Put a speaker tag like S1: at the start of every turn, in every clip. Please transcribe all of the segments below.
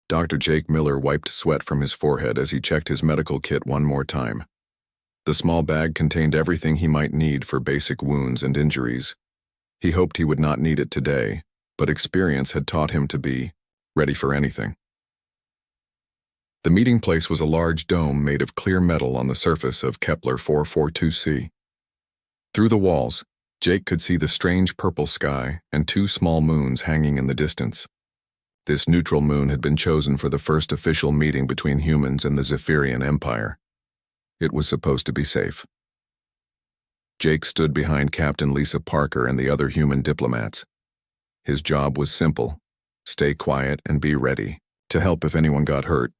S1: Dr. Jake Miller wiped sweat from his forehead as he checked his medical kit one more time. The small bag contained everything he might need for basic wounds and injuries. He hoped he would not need it today, but experience had taught him to be ready for anything. The meeting place was a large dome made of clear metal on the surface of Kepler 442c. Through the walls, Jake could see the strange purple sky and two small moons hanging in the distance. This neutral moon had been chosen for the first official meeting between humans and the Zephyrian Empire. It was supposed to be safe. Jake stood behind Captain Lisa Parker and the other human diplomats. His job was simple: stay quiet and be ready to help if anyone got hurt.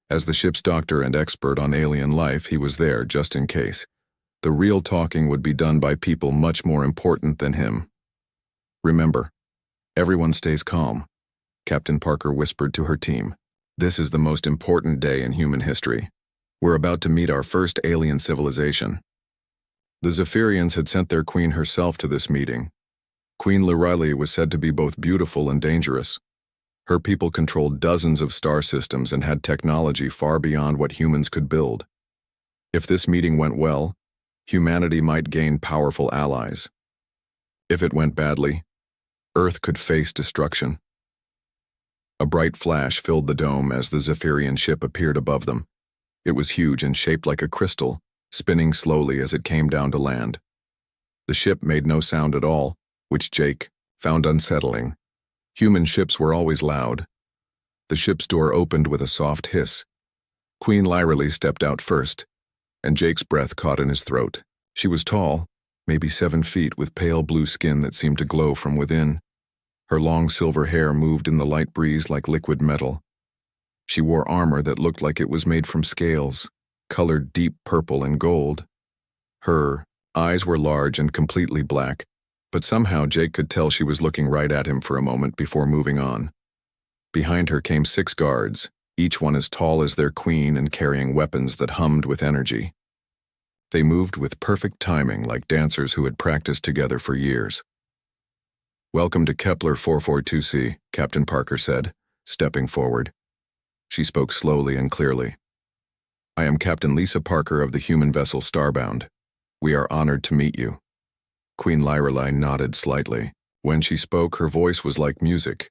S1: As the ship's doctor and expert on alien life, he was there just in case. The real talking would be done by people much more important than him. Remember, everyone stays calm, Captain Parker whispered to her team. This is the most important day in human history. We're about to meet our first alien civilization. The Zephyrians had sent their queen herself to this meeting. Queen Lorelei was said to be both beautiful and dangerous. Her people controlled dozens of star systems and had technology far beyond what humans could build. If this meeting went well, humanity might gain powerful allies. If it went badly, Earth could face destruction. A bright flash filled the dome as the Zephyrian ship appeared above them. It was huge and shaped like a crystal, spinning slowly as it came down to land. The ship made no sound at all, which Jake found unsettling. Human ships were always loud. The ship's door opened with a soft hiss. Queen Lorelei stepped out first, and Jake's breath caught in his throat. She was tall, maybe 7 feet, with pale blue skin that seemed to glow from within. Her long silver hair moved in the light breeze like liquid metal. She wore armor that looked like it was made from scales, colored deep purple and gold. Her eyes were large and completely black, but somehow Jake could tell she was looking right at him for a moment before moving on. Behind her came 6 guards, each one as tall as their queen and carrying weapons that hummed with energy. They moved with perfect timing like dancers who had practiced together for years. "Welcome to Kepler 442c, Captain Parker said, stepping forward. She spoke slowly and clearly. "I am Captain Lisa Parker of the human vessel Starbound. We are honored to meet you." Queen Lorelei nodded slightly. When she spoke, her voice was like music,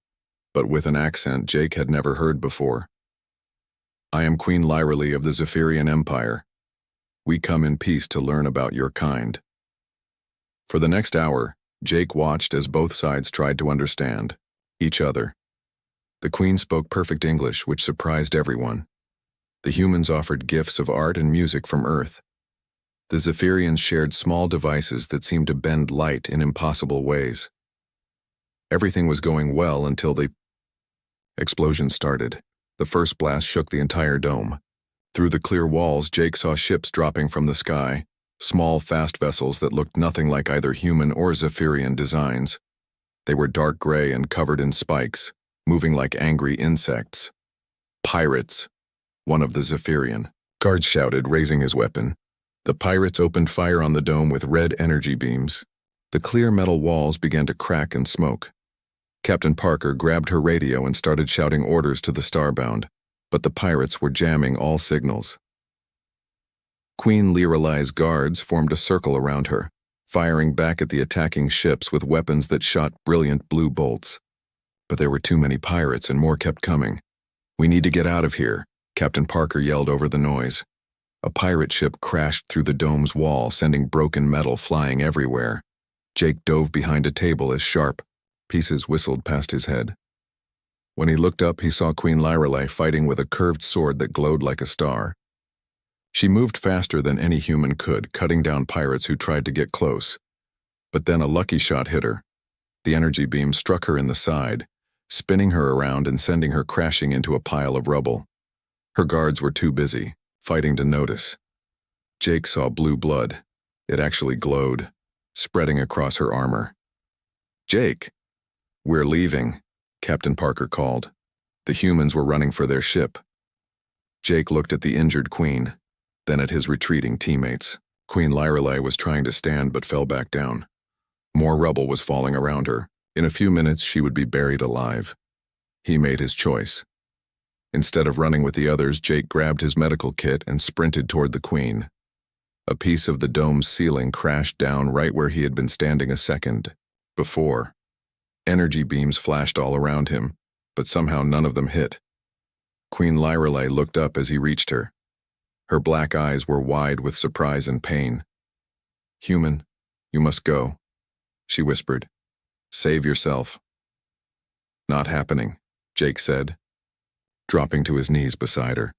S1: but with an accent Jake had never heard before. "I am Queen Lorelei of the Zephyrian Empire. We come in peace to learn about your kind." For the next hour, Jake watched as both sides tried to understand each other. The Queen spoke perfect English, which surprised everyone. The humans offered gifts of art and music from Earth. The Zephyrians shared small devices that seemed to bend light in impossible ways. Everything was going well until the explosion started. The first blast shook the entire dome. Through the clear walls, Jake saw ships dropping from the sky, small, fast vessels that looked nothing like either human or Zephyrian designs. They were dark gray and covered in spikes, moving like angry insects. "Pirates!" one of the Zephyrian guards shouted, raising his weapon. The pirates opened fire on the dome with red energy beams. The clear metal walls began to crack and smoke. Captain Parker grabbed her radio and started shouting orders to the Starbound, but the pirates were jamming all signals. Queen Lorelei's guards formed a circle around her, firing back at the attacking ships with weapons that shot brilliant blue bolts. But there were too many pirates and more kept coming. "We need to get out of here," Captain Parker yelled over the noise. A pirate ship crashed through the dome's wall, sending broken metal flying everywhere. Jake dove behind a table as sharp pieces whistled past his head. When he looked up, he saw Queen Lorelei fighting with a curved sword that glowed like a star. She moved faster than any human could, cutting down pirates who tried to get close. But then a lucky shot hit her. The energy beam struck her in the side, spinning her around and sending her crashing into a pile of rubble. Her guards were too busy fighting to notice. Jake saw blue blood. It actually glowed, spreading across her armor. "Jake!" "We're leaving," Captain Parker called. The humans were running for their ship. Jake looked at the injured queen, then at his retreating teammates. Queen Lorelei was trying to stand but fell back down. More rubble was falling around her. In a few minutes, she would be buried alive. He made his choice. Instead of running with the others, Jake grabbed his medical kit and sprinted toward the Queen. A piece of the dome's ceiling crashed down right where he had been standing a second before. Energy beams flashed all around him, but somehow none of them hit. Queen Lyrelei looked up as he reached her. Her black eyes were wide with surprise and pain. "Human, you must go," she whispered. "Save yourself." "Not happening," Jake said, dropping to his knees beside her.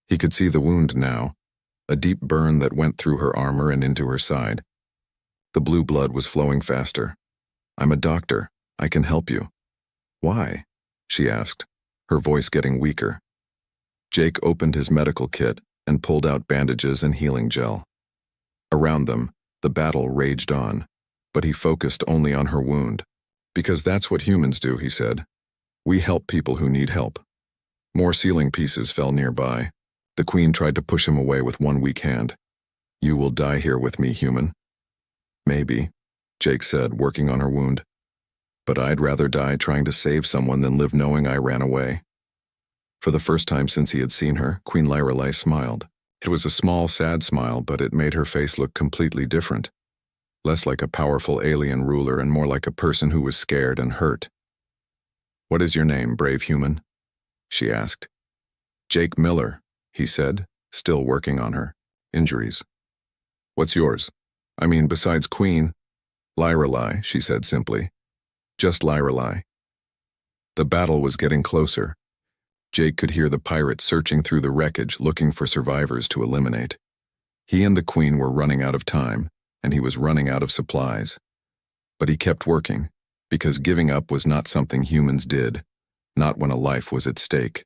S1: He could see the wound now, a deep burn that went through her armor and into her side. The blue blood was flowing faster. "I'm a doctor. I can help you." "Why?" she asked, her voice getting weaker. Jake opened his medical kit and pulled out bandages and healing gel. Around them, the battle raged on, but he focused only on her wound. "Because that's what humans do," he said. "We help people who need help." More ceiling pieces fell nearby. The Queen tried to push him away with one weak hand. "You will die here with me, human." "Maybe," Jake said, working on her wound. "But I'd rather die trying to save someone than live knowing I ran away." For the first time since he had seen her, Queen Lyrelei smiled. It was a small, sad smile, but it made her face look completely different. Less like a powerful alien ruler and more like a person who was scared and hurt. "What is your name, brave human?" she asked. "Jake Miller," he said, still working on her injuries. "What's yours? I mean, besides Queen?" "Lyrelei," she said simply. "Just Lyrelei." The battle was getting closer. Jake could hear the pirates searching through the wreckage looking for survivors to eliminate. He and the Queen were running out of time, and he was running out of supplies. But he kept working, because giving up was not something humans did, not when a life was at stake.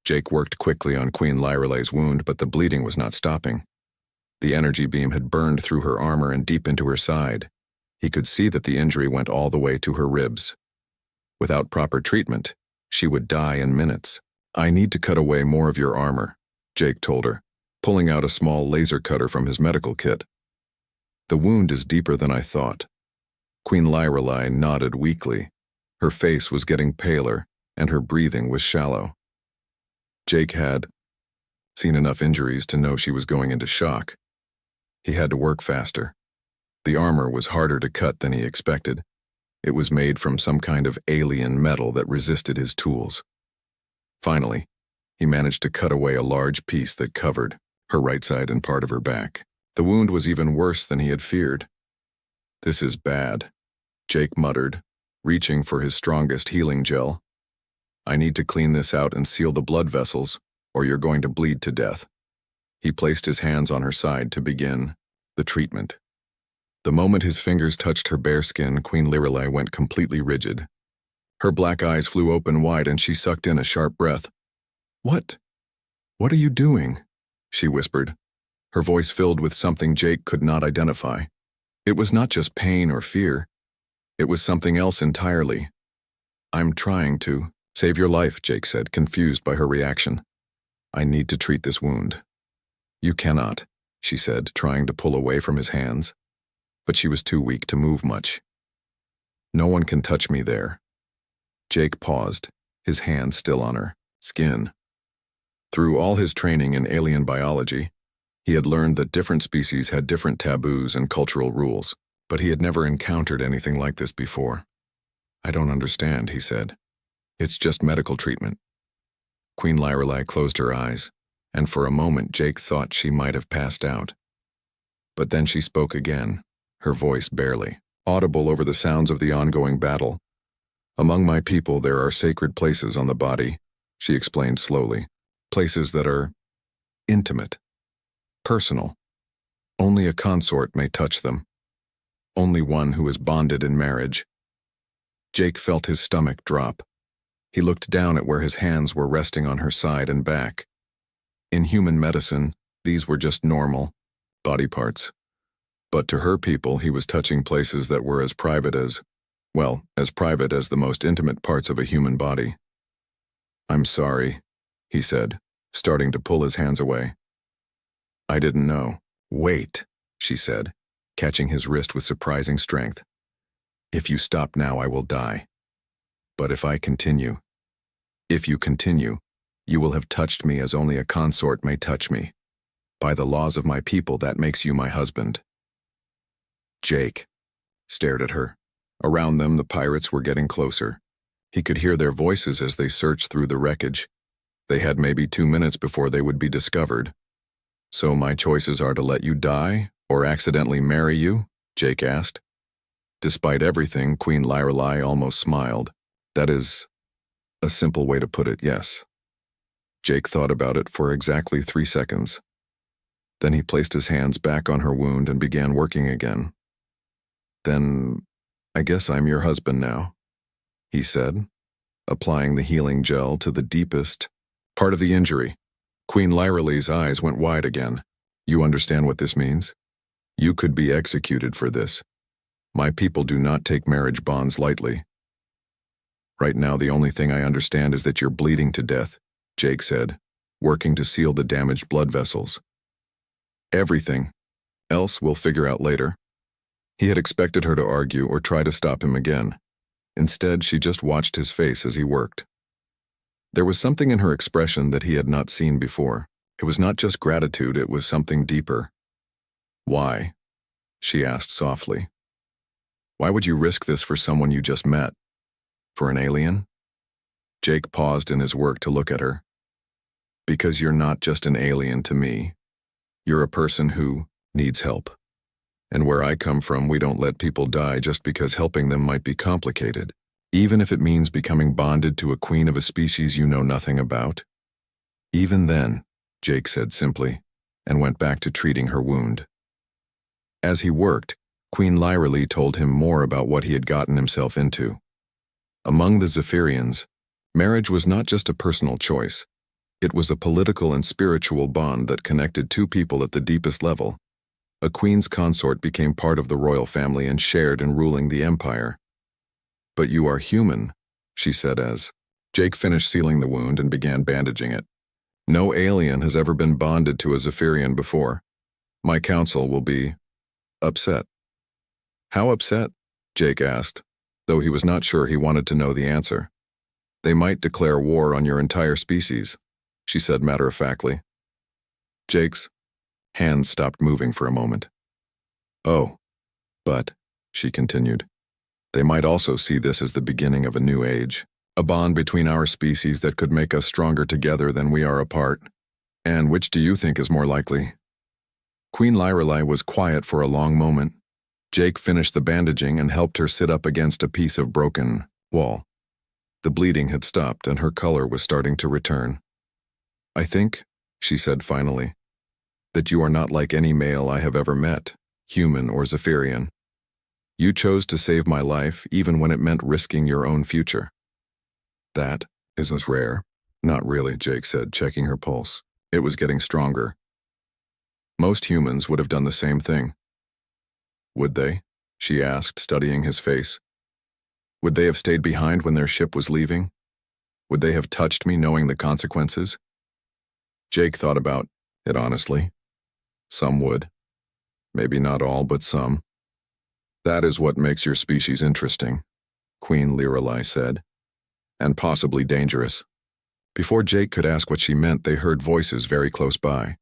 S1: Jake worked quickly on Queen Lyrelei's wound, but the bleeding was not stopping. The energy beam had burned through her armor and deep into her side. He could see that the injury went all the way to her ribs. Without proper treatment, she would die in minutes. "I need to cut away more of your armor," Jake told her, pulling out a small laser cutter from his medical kit. "The wound is deeper than I thought." Queen Lyrelei nodded weakly. Her face was getting paler, and her breathing was shallow. Jake had seen enough injuries to know she was going into shock. He had to work faster. The armor was harder to cut than he expected. It was made from some kind of alien metal that resisted his tools. Finally, he managed to cut away a large piece that covered her right side and part of her back. The wound was even worse than he had feared. "This is bad," Jake muttered, reaching for his strongest healing gel. "I need to clean this out and seal the blood vessels, or you're going to bleed to death." He placed his hands on her side to begin the treatment. The moment his fingers touched her bare skin, Queen Lyrelei went completely rigid. Her black eyes flew open wide and she sucked in a sharp breath. What are you doing?" she whispered, her voice filled with something Jake could not identify. It was not just pain or fear. It was something else entirely. "I'm trying to save your life," Jake said, confused by her reaction. "I need to treat this wound." "You cannot," she said, trying to pull away from his hands. But she was too weak to move much. "No one can touch me there." Jake paused, his hand still on her skin. Through all his training in alien biology, he had learned that different species had different taboos and cultural rules, but he had never encountered anything like this before. "I don't understand," he said. "It's just medical treatment." Queen Lyrelei closed her eyes, and for a moment Jake thought she might have passed out. But then she spoke again, her voice barely audible over the sounds of the ongoing battle. "Among my people there are sacred places on the body," she explained slowly. "Places that are intimate, personal. Only a consort may touch them. Only one who is bonded in marriage." Jake felt his stomach drop. He looked down at where his hands were resting on her side and back. In human medicine, these were just normal body parts. But to her people, he was touching places that were as private as the most intimate parts of a human body. "I'm sorry," he said, starting to pull his hands away. "I didn't know." "Wait," she said, catching his wrist with surprising strength. "If you stop now, I will die. But if you continue, You will have touched me as only a consort may touch me. By the laws of my people, that makes you my husband." Jake stared at her. Around them, the pirates were getting closer. He could hear their voices as they searched through the wreckage. They had maybe 2 minutes before they would be discovered. "So my choices are to let you die or accidentally marry you?" Jake asked. Despite everything, Queen Lyrelei almost smiled. "That is a simple way to put it, yes." Jake thought about it for exactly 3 seconds. Then he placed his hands back on her wound and began working again. "Then I guess I'm your husband now," he said, applying the healing gel to the deepest part of the injury. Queen Lyrelei's eyes went wide again. "You understand what this means? You could be executed for this. My people do not take marriage bonds lightly." "Right now, the only thing I understand is that you're bleeding to death," Jake said, working to seal the damaged blood vessels. "Everything else we'll figure out later." He had expected her to argue or try to stop him again. Instead, she just watched his face as he worked. There was something in her expression that he had not seen before. It was not just gratitude, it was something deeper. "Why?" she asked softly. "Why would you risk this for someone you just met? For an alien?" Jake paused in his work to look at her. "Because you're not just an alien to me. You're a person who needs help. And where I come from, we don't let people die just because helping them might be complicated, even if it means becoming bonded to a queen of a species you know nothing about." "Even then," Jake said simply, and went back to treating her wound. As he worked, Queen Lyrelei told him more about what he had gotten himself into. Among the Zephyrians, marriage was not just a personal choice. It was a political and spiritual bond that connected two people at the deepest level. A queen's consort became part of the royal family and shared in ruling the empire. "But you are human," she said as Jake finished sealing the wound and began bandaging it. "No alien has ever been bonded to a Zephyrian before. My council will be upset." "How upset?" Jake asked, though he was not sure he wanted to know the answer. "They might declare war on your entire species," she said matter-of-factly. Jake's hands stopped moving for a moment. "Oh, but," she continued, "they might also see this as the beginning of a new age, a bond between our species that could make us stronger together than we are apart. And which do you think is more likely?" Queen Lyrelei was quiet for a long moment. Jake finished the bandaging and helped her sit up against a piece of broken wall. The bleeding had stopped and her color was starting to return. "I think," she said finally, "that you are not like any male I have ever met, human or Zephyrian. You chose to save my life even when it meant risking your own future." "That is as rare." "Not really," Jake said, checking her pulse. It was getting stronger. "Most humans would have done the same thing." "Would they?" she asked, studying his face. "Would they have stayed behind when their ship was leaving? Would they have touched me knowing the consequences?" Jake thought about it honestly. Some would. Maybe not all, but some. "That is what makes your species interesting," Queen Lyrelei said, "and possibly dangerous." Before Jake could ask what she meant, they heard voices very close by.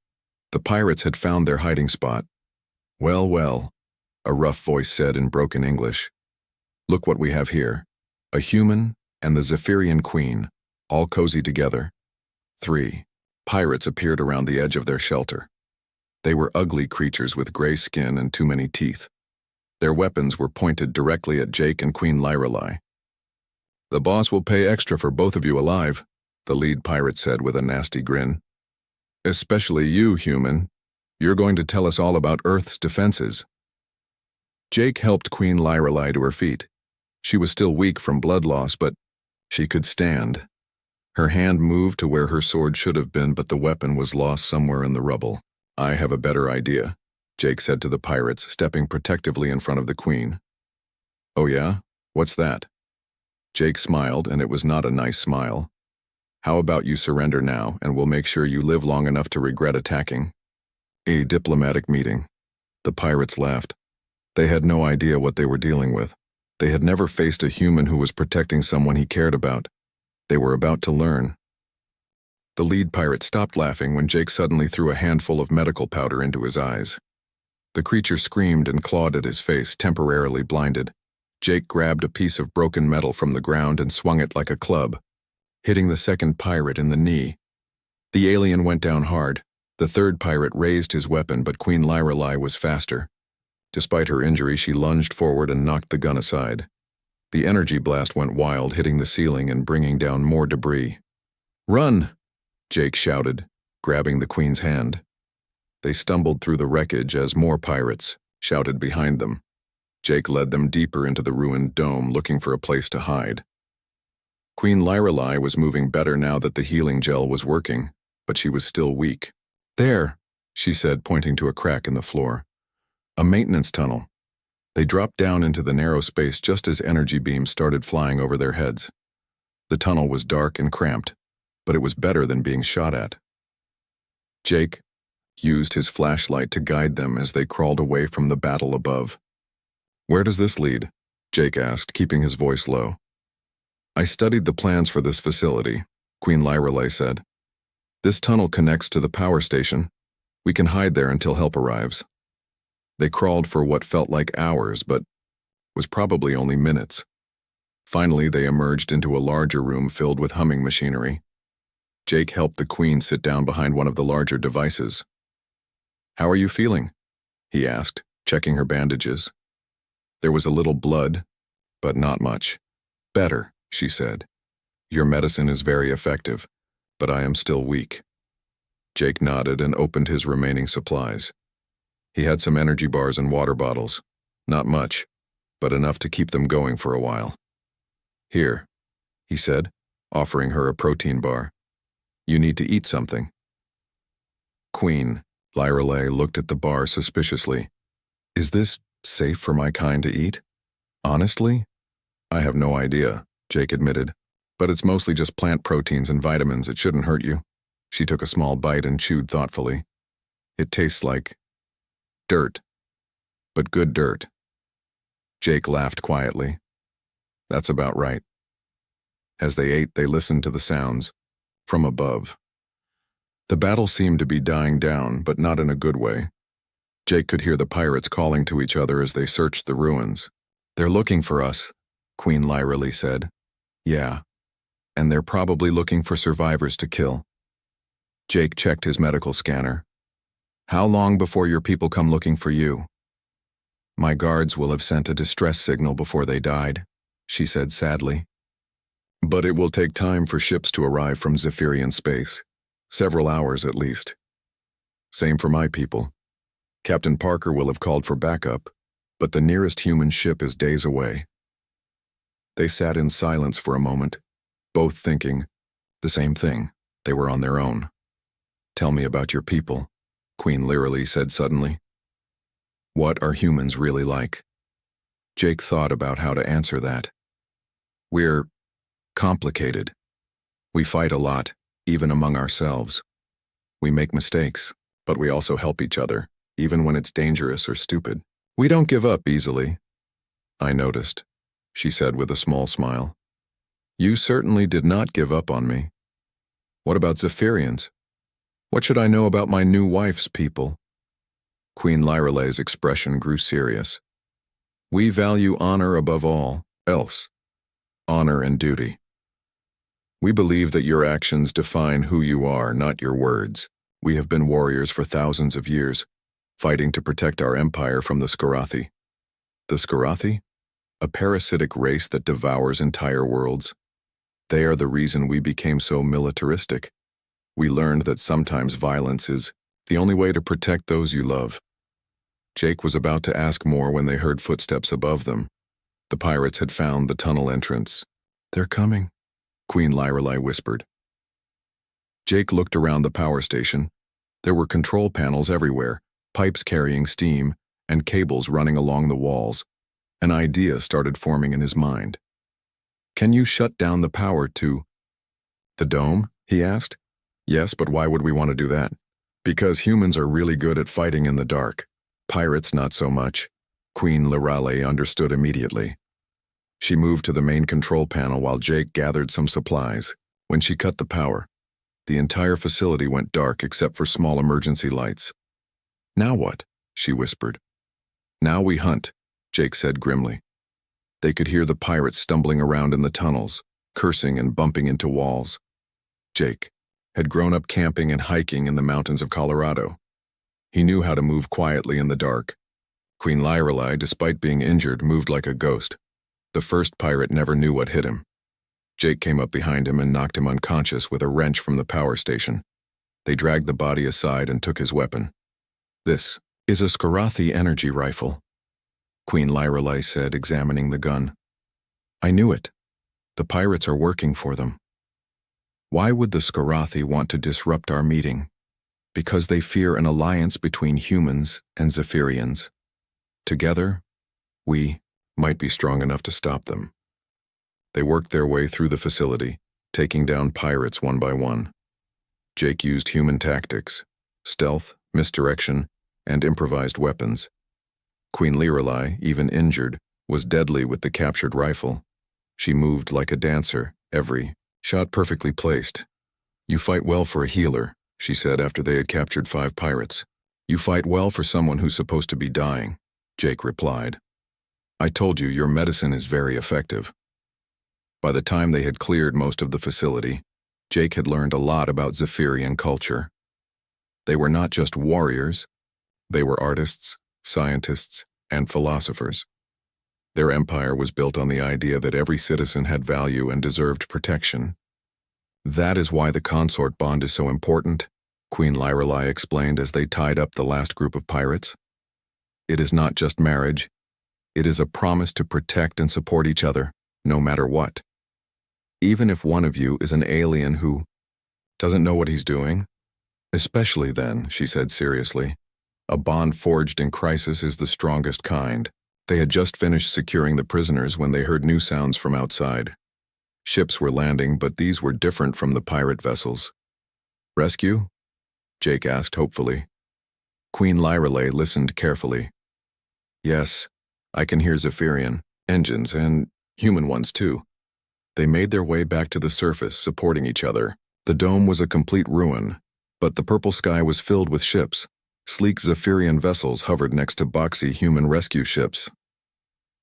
S1: The pirates had found their hiding spot. "Well, well," a rough voice said in broken English. "Look what we have here. A human and the Zephyrian queen, all cozy together." 3 pirates appeared around the edge of their shelter. They were ugly creatures with gray skin and too many teeth. Their weapons were pointed directly at Jake and Queen Lyrelei. "The boss will pay extra for both of you alive," the lead pirate said with a nasty grin. "Especially you, human. You're going to tell us all about Earth's defenses." Jake helped Queen Lyrelei to her feet. She was still weak from blood loss, but she could stand. Her hand moved to where her sword should have been, but the weapon was lost somewhere in the rubble. "I have a better idea," Jake said to the pirates, stepping protectively in front of the queen. "Oh yeah? What's that?" Jake smiled, and it was not a nice smile. "How about you surrender now, and we'll make sure you live long enough to regret attacking." "A diplomatic meeting." The pirates laughed. They had no idea what they were dealing with. They had never faced a human who was protecting someone he cared about. They were about to learn. The lead pirate stopped laughing when Jake suddenly threw a handful of medical powder into his eyes. The creature screamed and clawed at his face, temporarily blinded. Jake grabbed a piece of broken metal from the ground and swung it like a club, hitting the second pirate in the knee. The alien went down hard. The third pirate raised his weapon, but Queen Lyrelei was faster. Despite her injury, she lunged forward and knocked the gun aside. The energy blast went wild, hitting the ceiling and bringing down more debris. "Run!" Jake shouted, grabbing the Queen's hand. They stumbled through the wreckage as more pirates shouted behind them. Jake led them deeper into the ruined dome, looking for a place to hide. Queen Lyrelei was moving better now that the healing gel was working, but she was still weak. "There," she said, pointing to a crack in the floor. "A maintenance tunnel." They dropped down into the narrow space just as energy beams started flying over their heads. The tunnel was dark and cramped, but it was better than being shot at. Jake used his flashlight to guide them as they crawled away from the battle above. "Where does this lead?" Jake asked, keeping his voice low. "I studied the plans for this facility," Queen Lyrelei said. "This tunnel connects to the power station. We can hide there until help arrives." They crawled for what felt like hours, but was probably only minutes. Finally, they emerged into a larger room filled with humming machinery. Jake helped the Queen sit down behind one of the larger devices. "How are you feeling?" he asked, checking her bandages. There was a little blood, but not much. "Better," she said. "Your medicine is very effective, but I am still weak." Jake nodded and opened his remaining supplies. He had some energy bars and water bottles. Not much, but enough to keep them going for a while. "Here," he said, offering her a protein bar. "You need to eat something." Queen Lyrelei looked at the bar suspiciously. "Is this safe for my kind to eat?" "Honestly, I have no idea," Jake admitted. "But it's mostly just plant proteins and vitamins. It shouldn't hurt you." She took a small bite and chewed thoughtfully. "It tastes like dirt, but good dirt." Jake laughed quietly. "That's about right." As they ate, they listened to the sounds from above. The battle seemed to be dying down, but not in a good way. Jake could hear the pirates calling to each other as they searched the ruins. "They're looking for us," Queen Lyrelei said. "Yeah, and they're probably looking for survivors to kill." Jake checked his medical scanner. "How long before your people come looking for you?" "My guards will have sent a distress signal before they died," she said sadly. "But it will take time for ships to arrive from Zephyrian space. Several hours at least." "Same for my people. Captain Parker will have called for backup, but the nearest human ship is days away." They sat in silence for a moment, both thinking the same thing. They were on their own. "Tell me about your people," Queen Lyrelei said suddenly. "What are humans really like?" Jake thought about how to answer that. "We're complicated. We fight a lot, even among ourselves. We make mistakes, but we also help each other, even when it's dangerous or stupid. We don't give up easily." "I noticed," she said with a small smile. "You certainly did not give up on me. What about Zephyrians? What should I know about my new wife's people?" Queen Lyrelei's expression grew serious. "We value honor above all else. Honor and duty. We believe that your actions define who you are, not your words. We have been warriors for thousands of years, fighting to protect our empire from the Skarathi." "The Skarathi? A parasitic race that devours entire worlds. They are the reason we became so militaristic. We learned that sometimes violence is the only way to protect those you love." Jake was about to ask more when they heard footsteps above them. The pirates had found the tunnel entrance. "They're coming," Queen Lyrelei whispered. Jake looked around the power station. There were control panels everywhere, pipes carrying steam, and cables running along the walls. An idea started forming in his mind. "Can you shut down the power to the dome?" he asked. "Yes, but why would we want to do that?" "Because humans are really good at fighting in the dark. Pirates not so much." Queen Lyrelei understood immediately. She moved to the main control panel while Jake gathered some supplies. When she cut the power, The entire facility went dark except for small emergency lights. "Now what?" she whispered. "Now we hunt," Jake said grimly. They could hear the pirates stumbling around in the tunnels, cursing and bumping into walls. Jake had grown up camping and hiking in the mountains of Colorado. He knew how to move quietly in the dark. Queen Lyrelei, despite being injured, moved like a ghost. The first pirate never knew what hit him. Jake came up behind him and knocked him unconscious with a wrench from the power station. They dragged the body aside and took his weapon. "This is a Skarathi energy rifle," Queen Lyrelei said, examining the gun. "I knew it. The pirates are working for them. Why would the Skarathi want to disrupt our meeting? Because they fear an alliance between humans and Zephyrians. Together, we might be strong enough to stop them." They worked their way through the facility, taking down pirates one by one. Jake used human tactics, stealth, misdirection, and improvised weapons. Queen Lyrelei, even injured, was deadly with the captured rifle. She moved like a dancer, every shot perfectly placed. "You fight well for a healer," she said after they had captured 5 pirates. "You fight well for someone who's supposed to be dying," Jake replied. "I told you your medicine is very effective." By the time they had cleared most of the facility, Jake had learned a lot about Zephyrian culture. They were not just warriors, they were artists, scientists, and philosophers. Their empire was built on the idea that every citizen had value and deserved protection. "That is why the Consort bond is so important," Queen Lyrelei explained as they tied up the last group of pirates. "It is not just marriage. It is a promise to protect and support each other, no matter what. Even if one of you is an alien who doesn't know what he's doing. Especially then," she said seriously. "A bond forged in crisis is the strongest kind." They had just finished securing the prisoners when they heard new sounds from outside. Ships were landing, but these were different from the pirate vessels. "Rescue?" Jake asked hopefully. Queen Lyrelei listened carefully. "Yes, I can hear Zephyrian engines and human ones too." They made their way back to the surface, supporting each other. The dome was a complete ruin, but the purple sky was filled with ships. Sleek Zephyrian vessels hovered next to boxy human rescue ships.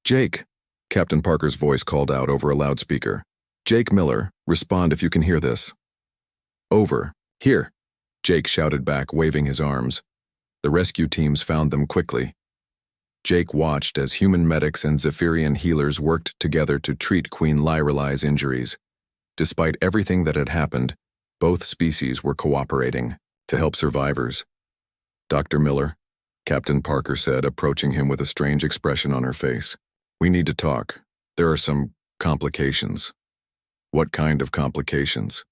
S1: "Jake," Captain Parker's voice called out over a loudspeaker. "Jake Miller, respond if you can hear this." "Over. Here," Jake shouted back, waving his arms. The rescue teams found them quickly. Jake watched as human medics and Zephyrian healers worked together to treat Queen Lyrelei's injuries. Despite everything that had happened, both species were cooperating to help survivors. "Dr. Miller," Captain Parker said, approaching him with a strange expression on her face. "We need to talk. There are some complications." "What kind of complications?"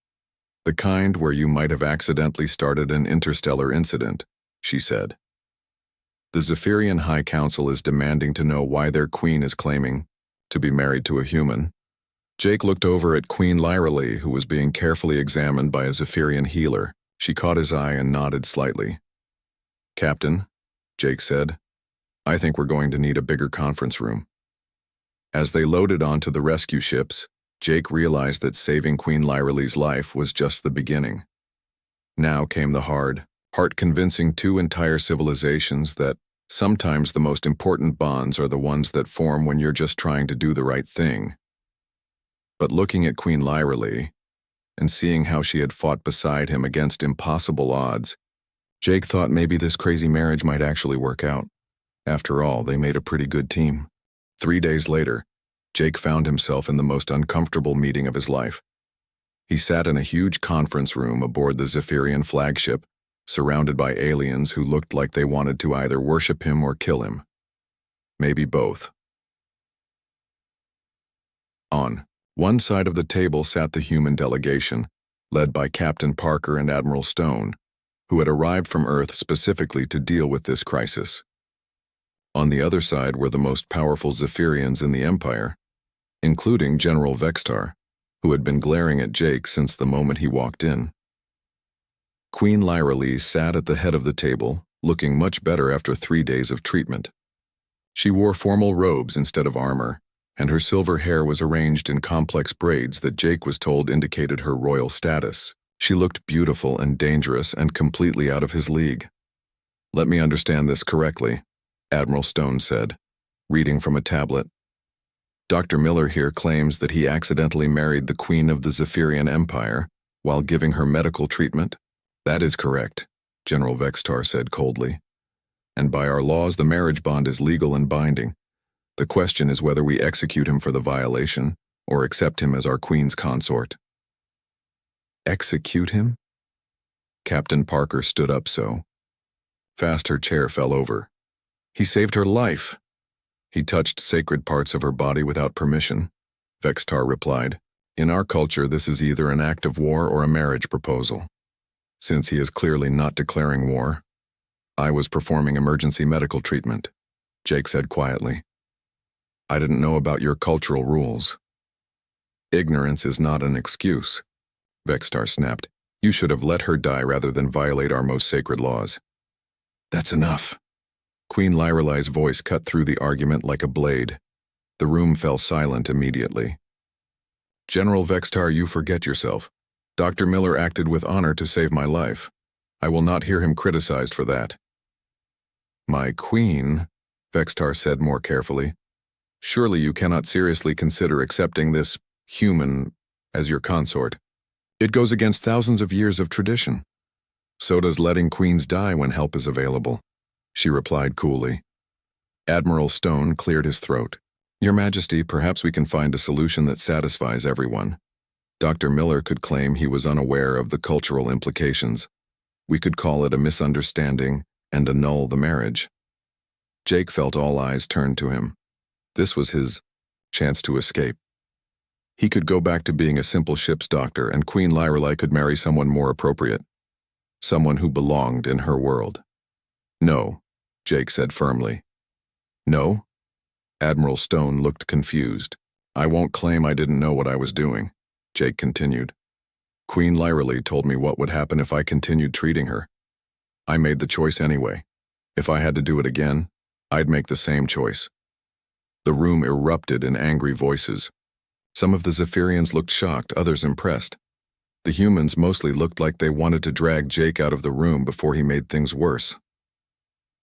S1: "The kind where you might have accidentally started an interstellar incident," she said. "The Zephyrian High Council is demanding to know why their queen is claiming to be married to a human." Jake looked over at Queen Lyrelei, who was being carefully examined by a Zephyrian healer. She caught his eye and nodded slightly. "Captain," Jake said, "I think we're going to need a bigger conference room." As they loaded onto the rescue ships, Jake realized that saving Queen Lyrelei's life was just the beginning. Now came the hard part, convincing 2 entire civilizations that sometimes the most important bonds are the ones that form when you're just trying to do the right thing. But looking at Queen Lyrelei and seeing how she had fought beside him against impossible odds, Jake thought maybe this crazy marriage might actually work out. After all, they made a pretty good team. 3 days later, Jake found himself in the most uncomfortable meeting of his life. He sat in a huge conference room aboard the Zephyrian flagship, surrounded by aliens who looked like they wanted to either worship him or kill him. Maybe both. On one side of the table sat the human delegation, led by Captain Parker and Admiral Stone, who had arrived from Earth specifically to deal with this crisis. On the other side were the most powerful Zephyrians in the Empire, including General Vextar, who had been glaring at Jake since the moment he walked in. Queen Lyrelei sat at the head of the table, looking much better after 3 days of treatment. She wore formal robes instead of armor, and her silver hair was arranged in complex braids that Jake was told indicated her royal status. She looked beautiful and dangerous and completely out of his league. "Let me understand this correctly," Admiral Stone said, reading from a tablet. "Dr. Miller here claims that he accidentally married the Queen of the Zephyrian Empire while giving her medical treatment?" "That is correct," General Vextar said coldly. "And by our laws, the marriage bond is legal and binding. The question is whether we execute him for the violation or accept him as our Queen's consort." "Execute him?" Captain Parker stood up fast her chair fell over. "He saved her life." "He touched sacred parts of her body without permission," Vextar replied. "In our culture, this is either an act of war or a marriage proposal. Since he is clearly not declaring war, I was performing emergency medical treatment," Jake said quietly. "I didn't know about your cultural rules." "Ignorance is not an excuse," Vextar snapped. "You should have let her die rather than violate our most sacred laws." "That's enough." Queen Lyrelai's voice cut through the argument like a blade. The room fell silent immediately. "General Vextar, you forget yourself. Dr. Miller acted with honor to save my life. I will not hear him criticized for that." "My queen," Vextar said more carefully, "surely you cannot seriously consider accepting this human as your consort. It goes against thousands of years of tradition." "So does letting queens die when help is available," she replied coolly. Admiral Stone cleared his throat. "Your Majesty, perhaps we can find a solution that satisfies everyone. Dr. Miller could claim he was unaware of the cultural implications. We could call it a misunderstanding and annul the marriage." Jake felt all eyes turned to him. This was his chance to escape. He could go back to being a simple ship's doctor, and Queen Lyrelai could marry someone more appropriate. Someone who belonged in her world. "No," Jake said firmly. "No?" Admiral Stone looked confused. "I won't claim I didn't know what I was doing," Jake continued. "Queen Lyrelai told me what would happen if I continued treating her. I made the choice anyway. If I had to do it again, I'd make the same choice." The room erupted in angry voices. Some of the Zephyrians looked shocked, others impressed. The humans mostly looked like they wanted to drag Jake out of the room before he made things worse.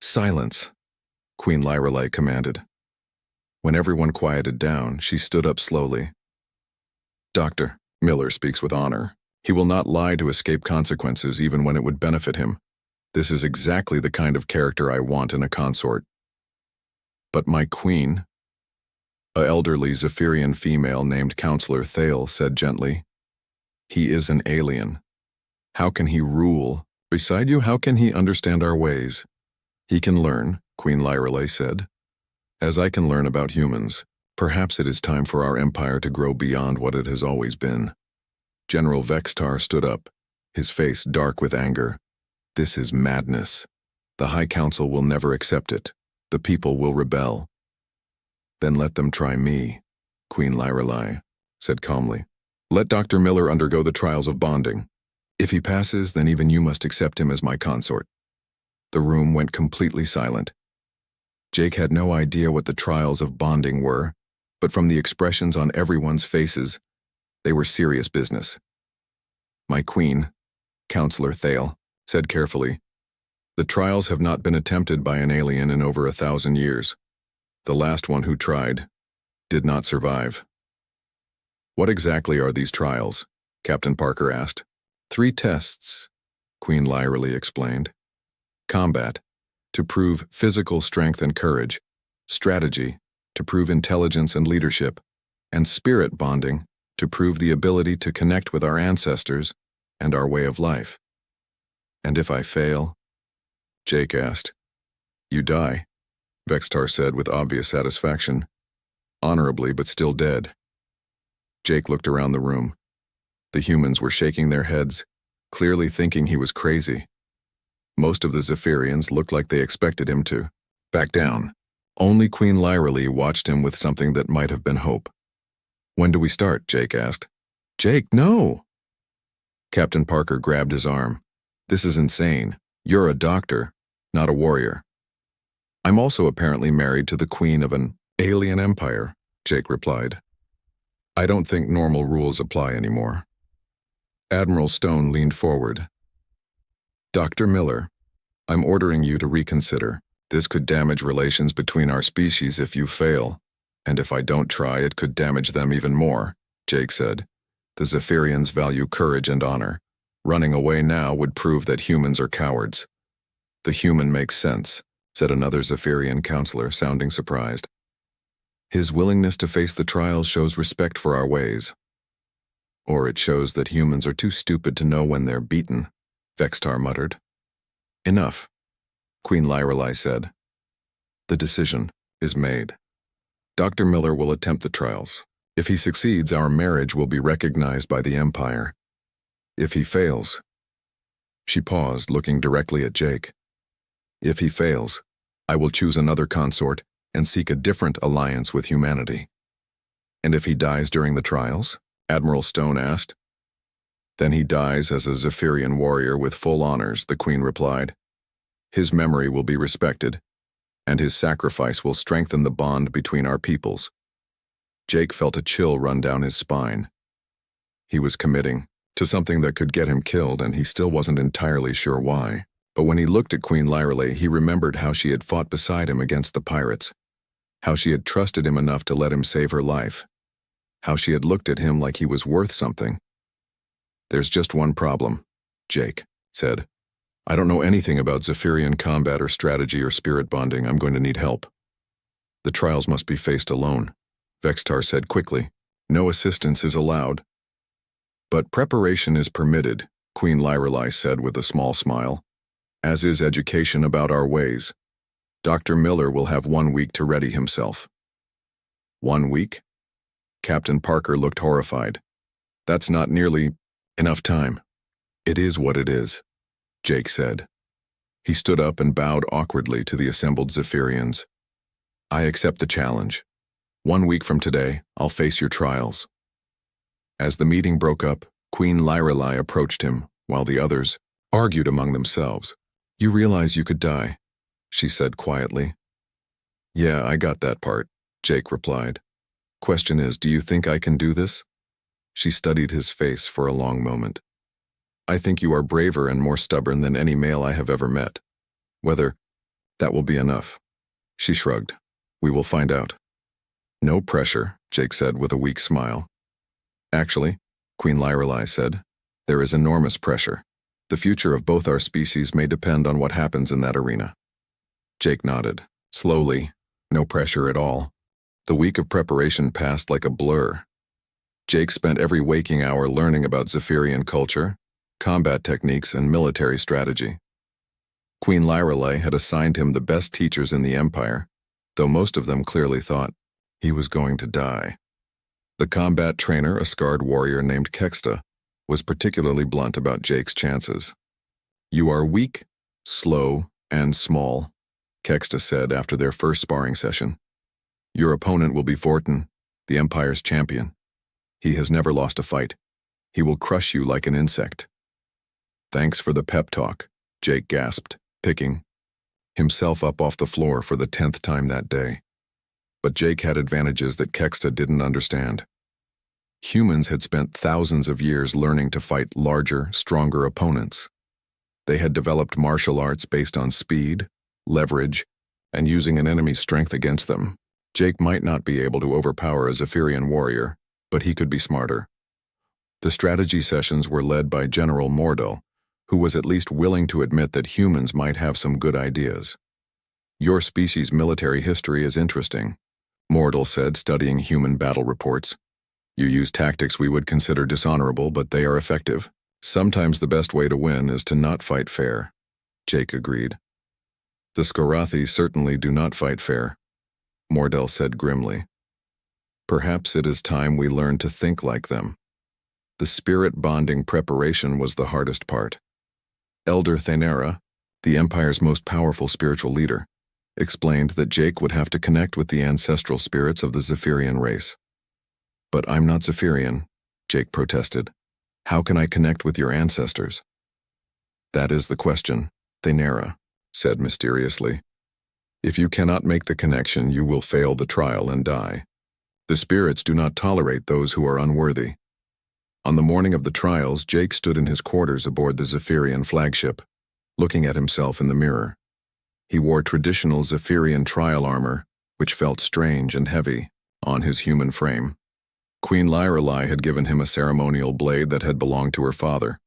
S1: "Silence," Queen Lyrelai commanded. When everyone quieted down, she stood up slowly. "Dr. Miller speaks with honor. He will not lie to escape consequences even when it would benefit him. This is exactly the kind of character I want in a consort." "But my queen," a elderly Zephyrian female named Counselor Thale said gently. "He is an alien. How can he rule? Beside you, how can he understand our ways?" "He can learn," Queen Lyrelai said. "As I can learn about humans. Perhaps it is time for our empire to grow beyond what it has always been." General Vextar stood up, his face dark with anger. "This is madness. The High Council will never accept it. The people will rebel." "Then let them try me," Queen Lyrelai said calmly. "Let Dr. Miller undergo the trials of bonding. If he passes, then even you must accept him as my consort." The room went completely silent. Jake had no idea what the trials of bonding were, but from the expressions on everyone's faces, they were serious business. "My queen," Counselor Thale said carefully, "the trials have not been attempted by an alien in over 1,000 years. The last one who tried did not survive." "What exactly are these trials?" Captain Parker asked. 3 tests, Queen Lyrelai explained. Combat, to prove physical strength and courage. Strategy, to prove intelligence and leadership. And spirit bonding, to prove the ability to connect with our ancestors and our way of life. "And if I fail?" Jake asked. "You die," Vextar said with obvious satisfaction. "Honorably, but still dead." Jake looked around the room. The humans were shaking their heads, clearly thinking he was crazy. Most of the Zephyrians looked like they expected him to back down. Only Queen Lyrelai watched him with something that might have been hope. "When do we start?" Jake asked. "Jake, no!" Captain Parker grabbed his arm. "This is insane. You're a doctor, not a warrior." "I'm also apparently married to the queen of an alien empire," Jake replied. "I don't think normal rules apply anymore." Admiral Stone leaned forward. Dr. Miller, I'm ordering you to reconsider. This could damage relations between our species if you fail, and if I don't try, it could damage them even more, Jake said. The Zephyrians value courage and honor. Running away now would prove that humans are cowards. The human makes sense, said another Zephyrian counselor, sounding surprised. His willingness to face the trials shows respect for our ways. Or it shows that humans are too stupid to know when they're beaten, Vextar muttered. Enough, Queen Lyrelai said. The decision is made. Dr. Miller will attempt the trials. If he succeeds, our marriage will be recognized by the Empire. If he fails... She paused, looking directly at Jake. If he fails, I will choose another consort and seek a different alliance with humanity. And if he dies during the trials? Admiral Stone asked. Then he dies as a Zephyrian warrior with full honors, the Queen replied. His memory will be respected, and his sacrifice will strengthen the bond between our peoples. Jake felt a chill run down his spine. He was committing to something that could get him killed, and he still wasn't entirely sure why. But when he looked at Queen Lyrelai, he remembered how she had fought beside him against the pirates, how she had trusted him enough to let him save her life, how she had looked at him like he was worth something. There's just one problem, Jake said. I don't know anything about Zephyrian combat or strategy or spirit bonding. I'm going to need help. The trials must be faced alone, Vextar said quickly. No assistance is allowed. But preparation is permitted, Queen Lyrelai said with a small smile, as is education about our ways. Dr. Miller will have 1 week to ready himself. 1 week? Captain Parker looked horrified. That's not nearly enough time. It is what it is, Jake said. He stood up and bowed awkwardly to the assembled Zephyrians. I accept the challenge. 1 week from today, I'll face your trials. As the meeting broke up, Queen Lyrelai approached him, while the others argued among themselves. You realize you could die, she said quietly. Yeah, I got that part, Jake replied. Question is, do you think I can do this? She studied his face for a long moment. I think you are braver and more stubborn than any male I have ever met. Whether that will be enough. She shrugged. We will find out. No pressure, Jake said with a weak smile. Actually, Queen Lyrelai said, there is enormous pressure. The future of both our species may depend on what happens in that arena. Jake nodded. Slowly, no pressure at all. The week of preparation passed like a blur. Jake spent every waking hour learning about Zephyrian culture, combat techniques, and military strategy. Queen Lyrelai had assigned him the best teachers in the Empire, though most of them clearly thought he was going to die. The combat trainer, a scarred warrior named Kexta, was particularly blunt about Jake's chances. You are weak, slow, and small, Kexta said after their first sparring session. Your opponent will be Fortin, the Empire's champion. He has never lost a fight. He will crush you like an insect. Thanks for the pep talk, Jake gasped, picking himself up off the floor for the 10th time that day. But Jake had advantages that Kexta didn't understand. Humans had spent thousands of years learning to fight larger, stronger opponents. They had developed martial arts based on speed, leverage, and using an enemy's strength against them. Jake might not be able to overpower a Zephyrian warrior, but he could be smarter. The strategy sessions were led by General Mordell, who was at least willing to admit that humans might have some good ideas. Your species' military history is interesting, Mordell said, studying human battle reports. You use tactics we would consider dishonorable, but they are effective. Sometimes the best way to win is to not fight fair, Jake agreed. The Skorathi certainly do not fight fair, Mordell said grimly. Perhaps it is time we learn to think like them. The spirit bonding preparation was the hardest part. Elder Thainera, the Empire's most powerful spiritual leader, explained that Jake would have to connect with the ancestral spirits of the Zephyrian race. But I'm not Zephyrian, Jake protested. How can I connect with your ancestors? That is the question, Thainera said mysteriously. If you cannot make the connection, you will fail the trial and die. The spirits do not tolerate those who are unworthy. On the morning of the trials, Jake stood in his quarters aboard the Zephyrian flagship, looking at himself in the mirror. He wore traditional Zephyrian trial armor, which felt strange and heavy, on his human frame. Queen Lyrelai had given him a ceremonial blade that had belonged to her father.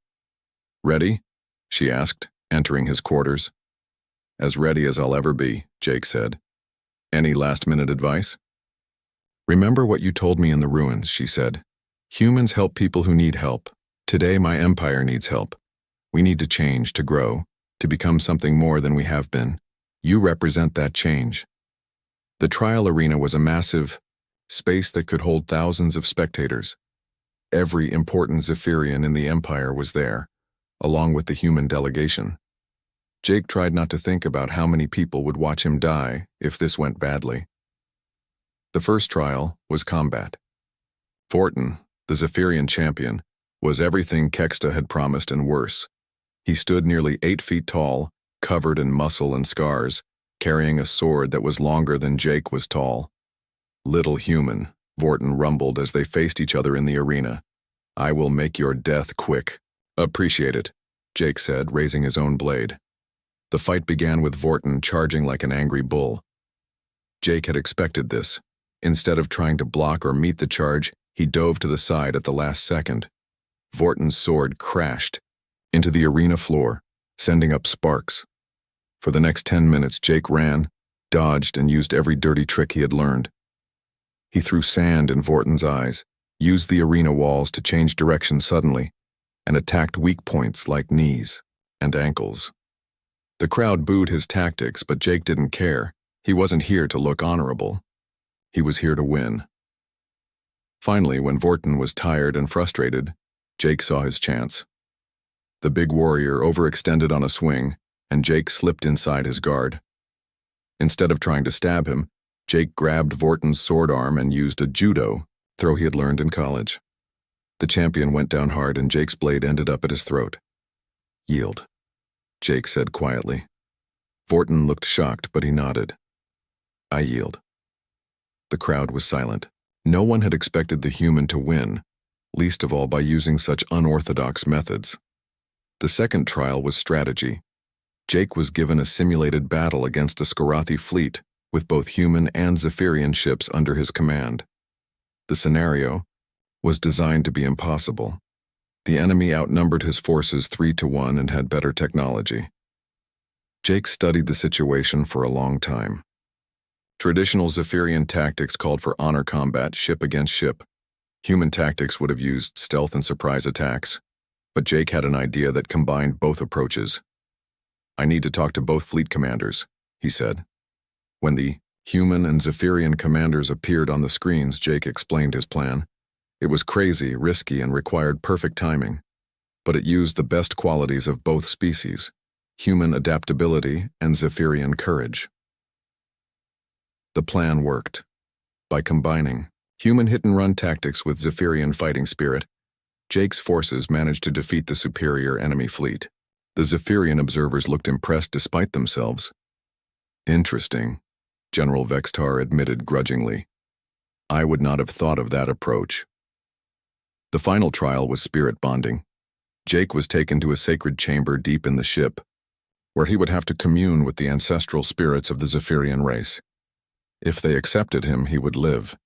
S1: "Ready?" she asked, entering his quarters. "As ready as I'll ever be," Jake said. "Any last-minute advice?" "Remember what you told me in the ruins," she said. "Humans help people who need help. Today my empire needs help. We need to change, to grow, to become something more than we have been. You represent that change." The trial arena was a massive space that could hold thousands of spectators. Every important Zephyrian in the empire was there, along with the human delegation. Jake tried not to think about how many people would watch him die if this went badly. The first trial was combat. Vorton, the Zephyrian champion, was everything Kexta had promised and worse. He stood nearly 8 feet tall, covered in muscle and scars, carrying a sword that was longer than Jake was tall. "Little human," Vorton rumbled as they faced each other in the arena. "I will make your death quick." "Appreciate it," Jake said, raising his own blade. The fight began with Vorton charging like an angry bull. Jake had expected this. Instead of trying to block or meet the charge, he dove to the side at the last second. Vorton's sword crashed into the arena floor, sending up sparks. For the next 10 minutes, Jake ran, dodged, and used every dirty trick he had learned. He threw sand in Vorton's eyes, used the arena walls to change direction suddenly, and attacked weak points like knees and ankles. The crowd booed his tactics, but Jake didn't care. He wasn't here to look honorable. He was here to win. Finally, when Vorton was tired and frustrated, Jake saw his chance. The big warrior overextended on a swing, and Jake slipped inside his guard. Instead of trying to stab him, Jake grabbed Vorton's sword arm and used a judo throw he had learned in college. The champion went down hard and Jake's blade ended up at his throat. "Yield," Jake said quietly. Vorton looked shocked, but he nodded. "I yield." The crowd was silent. No one had expected the human to win, least of all by using such unorthodox methods. The second trial was strategy. Jake was given a simulated battle against a Skarathi fleet, with both human and Zephyrian ships under his command. The scenario was designed to be impossible. The enemy outnumbered his forces 3-1 and had better technology. Jake studied the situation for a long time. Traditional Zephyrian tactics called for honor combat, ship against ship. Human tactics would have used stealth and surprise attacks, but Jake had an idea that combined both approaches. "I need to talk to both fleet commanders," he said. When the human and Zephyrian commanders appeared on the screens, Jake explained his plan. It was crazy, risky, and required perfect timing, but it used the best qualities of both species, human adaptability and Zephyrian courage. The plan worked. By combining human hit-and-run tactics with Zephyrian fighting spirit, Jake's forces managed to defeat the superior enemy fleet. The Zephyrian observers looked impressed despite themselves. "Interesting," General Vextar admitted grudgingly. "I would not have thought of that approach." The final trial was spirit bonding. Jake was taken to a sacred chamber deep in the ship, where he would have to commune with the ancestral spirits of the Zephyrian race. If they accepted him, he would live.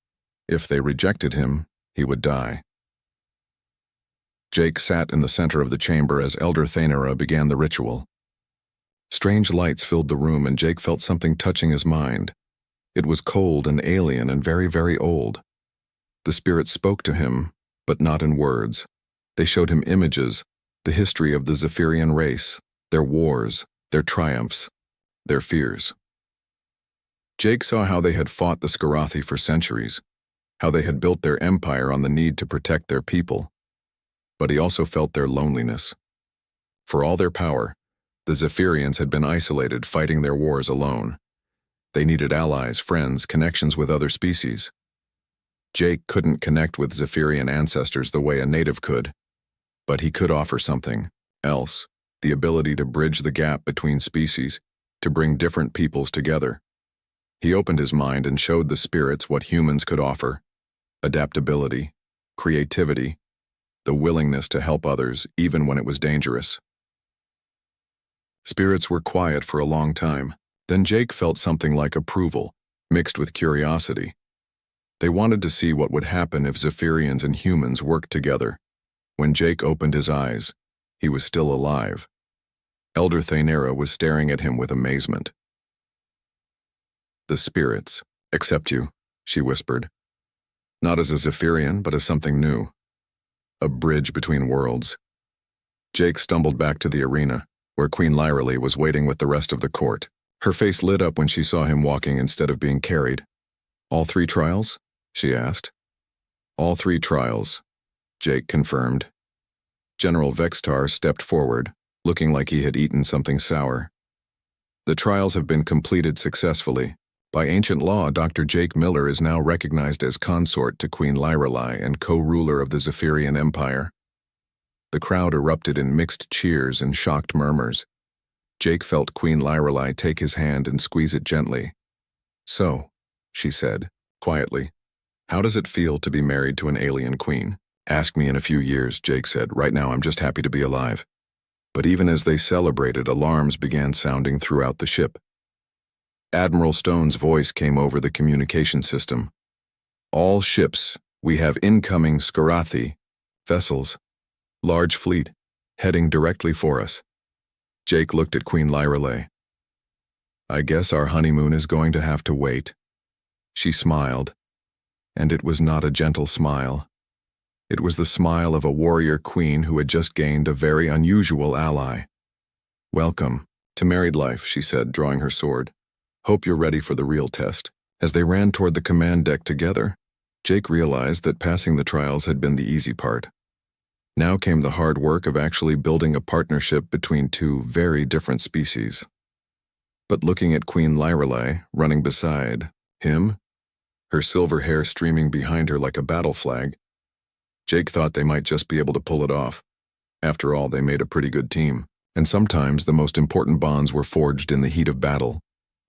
S1: If they rejected him, he would die. Jake sat in the center of the chamber as Elder Thanera began the ritual. Strange lights filled the room and Jake felt something touching his mind. It was cold and alien and very, very old. The spirits spoke to him, but not in words. They showed him images, the history of the Zephyrian race, their wars, their triumphs, their fears. Jake saw how they had fought the Skarathi for centuries, how they had built their empire on the need to protect their people. But he also felt their loneliness. For all their power, the Zephyrians had been isolated, fighting their wars alone. They needed allies, friends, connections with other species. Jake couldn't connect with Zephyrian ancestors the way a native could, but he could offer something else, the ability to bridge the gap between species, to bring different peoples together. He opened his mind and showed the spirits what humans could offer: adaptability, creativity, the willingness to help others even when it was dangerous. Spirits were quiet for a long time. Then Jake felt something like approval, mixed with curiosity. They wanted to see what would happen if Zephyrians and humans worked together. When Jake opened his eyes, he was still alive. Elder Thaynera was staring at him with amazement. "The spirits accept you," she whispered. "Not as a Zephyrian, but as something new. A bridge between worlds." Jake stumbled back to the arena, where Queen Lyralee was waiting with the rest of the court. Her face lit up when she saw him walking instead of being carried. "All 3 trials?" she asked. "All 3 trials," Jake confirmed. General Vextar stepped forward, looking like he had eaten something sour. "The trials have been completed successfully. By ancient law, Dr. Jake Miller is now recognized as consort to Queen Lyralee and co-ruler of the Zephyrian Empire." The crowd erupted in mixed cheers and shocked murmurs. Jake felt Queen Lyralee take his hand and squeeze it gently. "So," she said, quietly, "how does it feel to be married to an alien queen?" "Ask me in a few years," Jake said. "Right now I'm just happy to be alive." But even as they celebrated, alarms began sounding throughout the ship. Admiral Stone's voice came over the communication system. "All ships, we have incoming Skarathi vessels, large fleet, heading directly for us." Jake looked at Queen Lyralee. "I guess our honeymoon is going to have to wait." She smiled, and it was not a gentle smile. It was the smile of a warrior queen who had just gained a very unusual ally. "Welcome to married life," she said, drawing her sword. "Hope you're ready for the real test." As they ran toward the command deck together, Jake realized that passing the trials had been the easy part. Now came the hard work of actually building a partnership between 2 very different species. But looking at Queen Lyralee running beside him, her silver hair streaming behind her like a battle flag, Jake thought they might just be able to pull it off. After all, they made a pretty good team, and sometimes the most important bonds were forged in the heat of battle,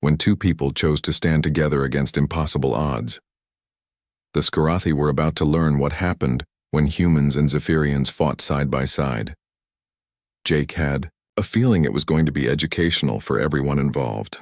S1: when 2 people chose to stand together against impossible odds. The Skarathi were about to learn what happened when humans and Zephyrians fought side by side. Jake had a feeling it was going to be educational for everyone involved.